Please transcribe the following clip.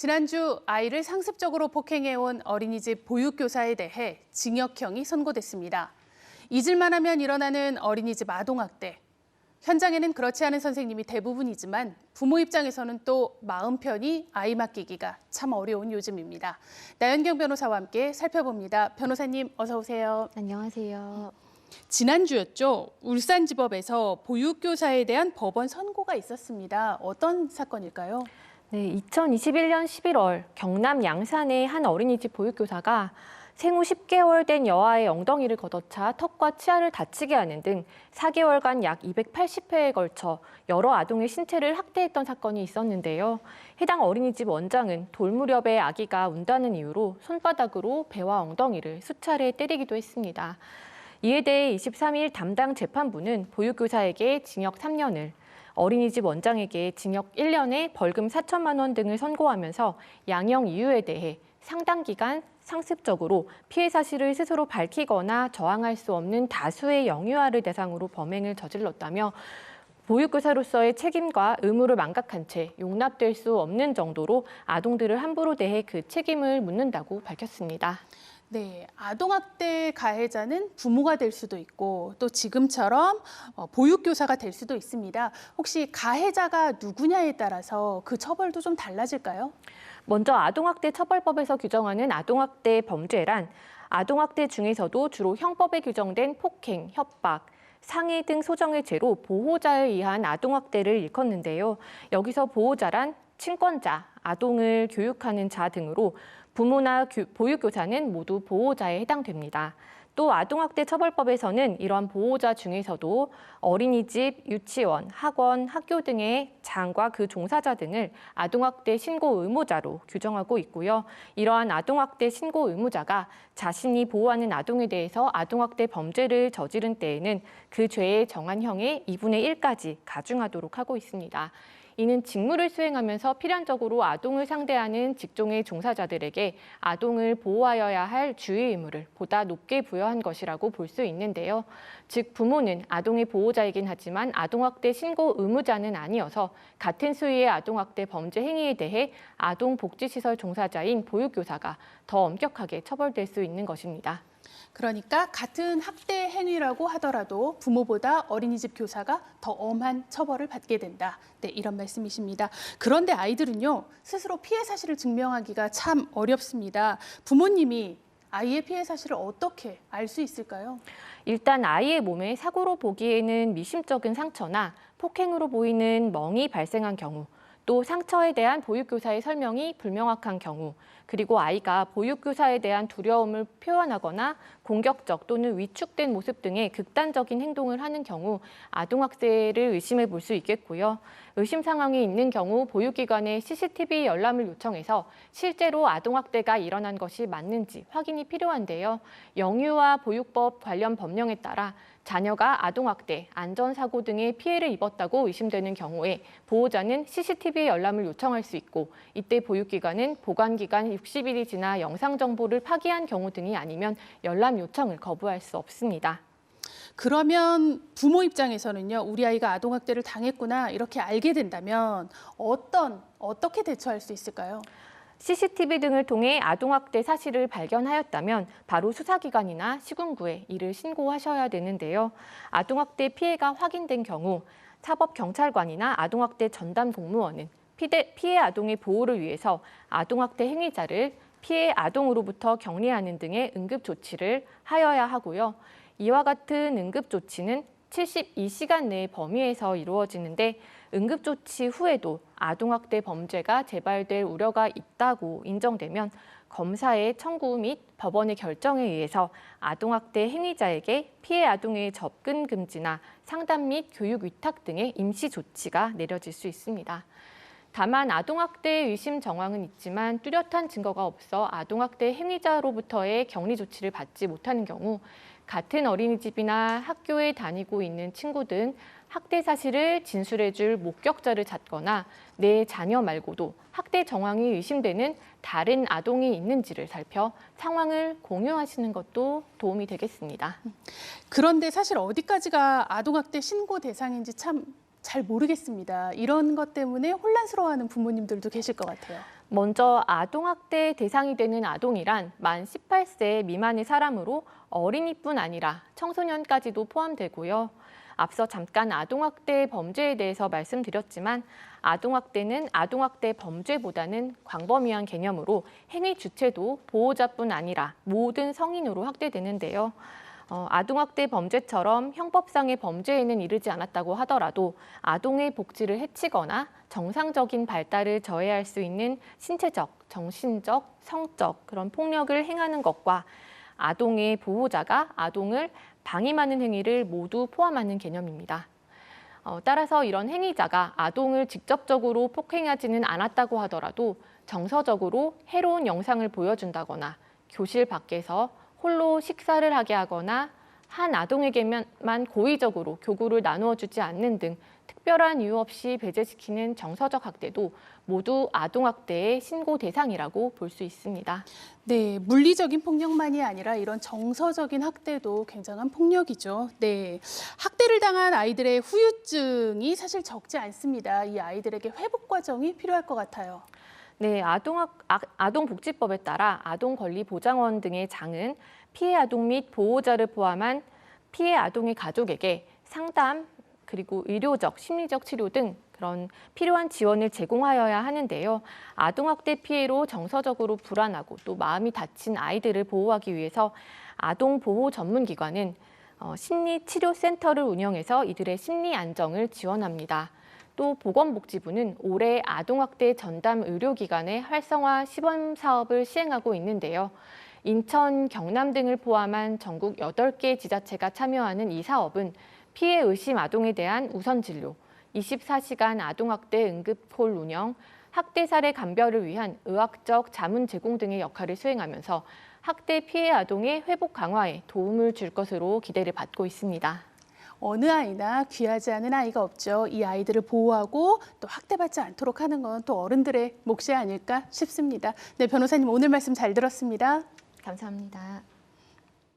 지난주 아이를 상습적으로 폭행해온 어린이집 보육교사에 대해 징역형이 선고됐습니다. 잊을만 하면 일어나는 어린이집 아동학대. 현장에는 그렇지 않은 선생님이 대부분이지만 부모 입장에서는 또 마음 편히 아이 맡기기가 참 어려운 요즘입니다. 나연경 변호사와 함께 살펴봅니다. 변호사님 어서 오세요. 안녕하세요. 지난주였죠. 울산지법에서 보육교사에 대한 법원 선고가 있었습니다. 어떤 사건일까요? 네, 2021년 11월 경남 양산의 한 어린이집 보육교사가 생후 10개월 된 여아의 엉덩이를 걷어차 턱과 치아를 다치게 하는 등 4개월간 약 280회에 걸쳐 여러 아동의 신체를 학대했던 사건이 있었는데요. 해당 어린이집 원장은 돌 무렵에 아기가 운다는 이유로 손바닥으로 배와 엉덩이를 수차례 때리기도 했습니다. 이에 대해 23일 담당 재판부는 보육교사에게 징역 3년을, 어린이집 원장에게 징역 1년에 벌금 4천만 원 등을 선고하면서 양형 이유에 대해 상당 기간 상습적으로 피해 사실을 스스로 밝히거나 저항할 수 없는 다수의 영유아를 대상으로 범행을 저질렀다며 보육교사로서의 책임과 의무를 망각한 채 용납될 수 없는 정도로 아동들을 함부로 대해 그 책임을 묻는다고 밝혔습니다. 네, 아동학대 가해자는 부모가 될 수도 있고 또 지금처럼 보육교사가 될 수도 있습니다. 혹시 가해자가 누구냐에 따라서 그 처벌도 좀 달라질까요? 먼저 아동학대 처벌법에서 규정하는 아동학대 범죄란 아동학대 중에서도 주로 형법에 규정된 폭행, 협박, 상해 등 소정의 죄로 보호자에 의한 아동학대를 일컫는데요. 여기서 보호자란 친권자, 아동을 교육하는 자 등으로 부모나 보육교사는 모두 보호자에 해당됩니다. 또 아동학대 처벌법에서는 이러한 보호자 중에서도 어린이집, 유치원, 학원, 학교 등의 장과 그 종사자 등을 아동학대 신고 의무자로 규정하고 있고요. 이러한 아동학대 신고 의무자가 자신이 보호하는 아동에 대해서 아동학대 범죄를 저지른 때에는 그 죄에 정한 형의 2분의 1까지 가중하도록 하고 있습니다. 이는 직무를 수행하면서 필연적으로 아동을 상대하는 직종의 종사자들에게 아동을 보호하여야 할 주의 의무를 보다 높게 부여한 것이라고 볼 수 있는데요. 즉 부모는 아동의 보호자이긴 하지만 아동학대 신고 의무자는 아니어서 같은 수위의 아동학대 범죄 행위에 대해 아동복지시설 종사자인 보육교사가 더 엄격하게 처벌될 수 있는 것입니다. 그러니까 같은 학대 행위라고 하더라도 부모보다 어린이집 교사가 더 엄한 처벌을 받게 된다. 네, 이런 말씀이십니다. 그런데 아이들은요, 스스로 피해 사실을 증명하기가 참 어렵습니다. 부모님이 아이의 피해 사실을 어떻게 알 수 있을까요? 일단 아이의 몸에 사고로 보기에는 미심쩍은 상처나 폭행으로 보이는 멍이 발생한 경우, 또 상처에 대한 보육교사의 설명이 불명확한 경우, 그리고 아이가 보육교사에 대한 두려움을 표현하거나 공격적 또는 위축된 모습 등의 극단적인 행동을 하는 경우 아동학대를 의심해 볼 수 있겠고요. 의심 상황이 있는 경우 보육기관에 CCTV 열람을 요청해서 실제로 아동학대가 일어난 것이 맞는지 확인이 필요한데요. 영유아 보육법 관련 법령에 따라 자녀가 아동학대, 안전사고 등의 피해를 입었다고 의심되는 경우에 보호자는 CCTV 열람을 요청할 수 있고 이때 보육기관은 보관기간 60일이 지나 영상 정보를 파기한 경우 등이 아니면 열람 요청을 거부할 수 없습니다. 그러면 부모 입장에서는요, 우리 아이가 아동학대를 당했구나 이렇게 알게 된다면 어떻게 대처할 수 있을까요? CCTV 등을 통해 아동학대 사실을 발견하였다면 바로 수사기관이나 시군구에 이를 신고하셔야 되는데요. 아동학대 피해가 확인된 경우 사법경찰관이나 아동학대 전담 공무원은 피해 아동의 보호를 위해서 아동학대 행위자를 피해 아동으로부터 격리하는 등의 응급조치를 하여야 하고요. 이와 같은 응급조치는 72시간 내의 범위에서 이루어지는데 응급조치 후에도 아동학대 범죄가 재발될 우려가 있다고 인정되면 검사의 청구 및 법원의 결정에 의해서 아동학대 행위자에게 피해 아동의 접근 금지나 상담 및 교육 위탁 등의 임시 조치가 내려질 수 있습니다. 다만 아동학대 의심 정황은 있지만 뚜렷한 증거가 없어 아동학대 행위자로부터의 격리 조치를 받지 못하는 경우 같은 어린이집이나 학교에 다니고 있는 친구 등 학대 사실을 진술해줄 목격자를 찾거나 내 자녀 말고도 학대 정황이 의심되는 다른 아동이 있는지를 살펴 상황을 공유하시는 것도 도움이 되겠습니다. 그런데 사실 어디까지가 아동학대 신고 대상인지 참 잘 모르겠습니다. 이런 것 때문에 혼란스러워하는 부모님들도 계실 것 같아요. 먼저 아동학대 대상이 되는 아동이란 만 18세 미만의 사람으로 어린이뿐 아니라 청소년까지도 포함되고요. 앞서 잠깐 아동학대 범죄에 대해서 말씀드렸지만 아동학대는 아동학대 범죄보다는 광범위한 개념으로 행위 주체도 보호자뿐 아니라 모든 성인으로 확대되는데요. 아동학대 범죄처럼 형법상의 범죄에는 이르지 않았다고 하더라도 아동의 복지를 해치거나 정상적인 발달을 저해할 수 있는 신체적, 정신적, 성적 그런 폭력을 행하는 것과 아동의 보호자가 아동을 방임하는 행위를 모두 포함하는 개념입니다. 따라서 이런 행위자가 아동을 직접적으로 폭행하지는 않았다고 하더라도 정서적으로 해로운 영상을 보여준다거나 교실 밖에서 홀로 식사를 하게 하거나 한 아동에게만 고의적으로 교구를 나누어 주지 않는 등 특별한 이유 없이 배제시키는 정서적 학대도 모두 아동학대의 신고 대상이라고 볼 수 있습니다. 네, 물리적인 폭력만이 아니라 이런 정서적인 학대도 굉장한 폭력이죠. 네, 학대를 당한 아이들의 후유증이 사실 적지 않습니다. 이 아이들에게 회복 과정이 필요할 것 같아요. 네, 아동복지법에 따라 아동권리보장원 등의 장은 피해 아동 및 보호자를 포함한 피해 아동의 가족에게 상담, 그리고 의료적, 심리적 치료 등 그런 필요한 지원을 제공하여야 하는데요. 아동학대 피해로 정서적으로 불안하고 또 마음이 다친 아이들을 보호하기 위해서 아동보호전문기관은 심리치료센터를 운영해서 이들의 심리 안정을 지원합니다. 또 보건복지부는 올해 아동학대 전담 의료기관의 활성화 시범 사업을 시행하고 있는데요. 인천, 경남 등을 포함한 전국 8개 지자체가 참여하는 이 사업은 피해 의심 아동에 대한 우선 진료, 24시간 아동학대 응급콜 운영, 학대 사례 감별을 위한 의학적 자문 제공 등의 역할을 수행하면서 학대 피해 아동의 회복 강화에 도움을 줄 것으로 기대를 받고 있습니다. 어느 아이나 귀하지 않은 아이가 없죠. 이 아이들을 보호하고 또 학대받지 않도록 하는 건 또 어른들의 몫이 아닐까 싶습니다. 네, 변호사님 오늘 말씀 잘 들었습니다. 감사합니다.